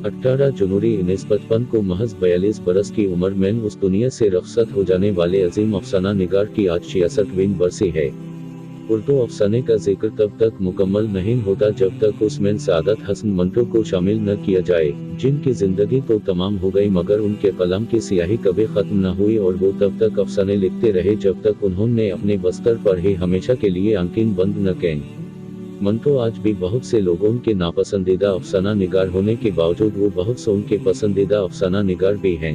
18 जनवरी 1955 को महज 42 बरस की उम्र में उस दुनिया से रुखसत हो जाने वाले अजीम अफसाना निगार की आज 66वीं बरसी है। उर्दू अफसाने का जिक्र तब तक मुकम्मल नहीं होता जब तक उसमें सादत हसन मंटो को शामिल न किया जाए, जिनकी जिंदगी तो तमाम हो गई मगर उनके कलम की स्याही कभी खत्म न हुई और वो तब तक अफसाने लिखते रहे जब तक उन्होंने अपने बस्तर पर ही हमेशा के लिए आंखें बंद न करें। मंटो आज भी बहुत से लोगों के नापसंदीदा अफसाना निगार होने के बावजूद वो बहुत से उनके पसंदीदा अफसाना निगार भी हैं।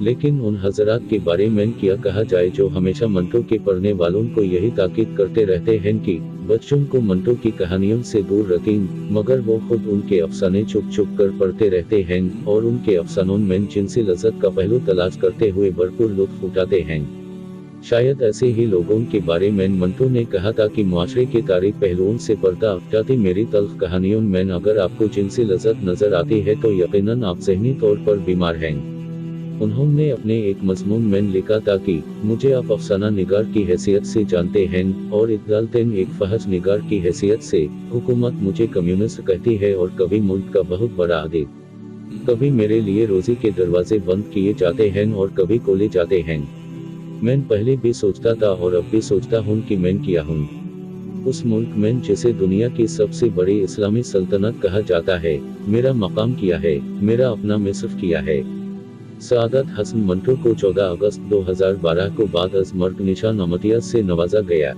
लेकिन उन हजरात के बारे में क्या कहा जाए जो हमेशा मंटो के पढ़ने वालों को यही ताकीद करते रहते हैं कि बच्चों को मंटो की कहानियों से दूर रखें, मगर वो खुद उनके अफसाने छुप छुप कर पढ़ते रहते हैं और उनके अफसानों में जिनसी लज्जत का पहलू तलाश करते हुए भरपूर लुत्फ उठाते हैं। शायद ऐसे ही लोगों के बारे में मंटो ने कहा था कि मुआशरे के तारीख पहलुओं से पर्दा हटाती मेरी तल्ख कहानियों में अगर आपको जिनसी लज्जत नजर आती है तो यकीनन आप ज़हनी तौर पर बीमार हैं। उन्होंने अपने एक मजमून में लिखा था कि मुझे आप अफसाना निगार की हैसियत से जानते हैं और इकबालतन एक फहश निगार की हैसियत से। हुकूमत मुझे कम्युनिस्ट कहती है और कभी मुल्क का बहुत बड़ा आदिल। कभी मेरे लिए रोजी के दरवाजे बंद किए जाते हैं और कभी खोले जाते हैं। मैं पहले भी सोचता था और अब भी सोचता हूँ कि मैं क्या हूँ उस मुल्क में जिसे दुनिया की सबसे बड़ी इस्लामी सल्तनत कहा जाता है। मेरा मकाम क्या है, मेरा अपना मिस्र क्या है। सादत हसन मंटो को 14 अगस्त 2012 को बाद अज मर्ग निशान अमतियत से नवाजा गया।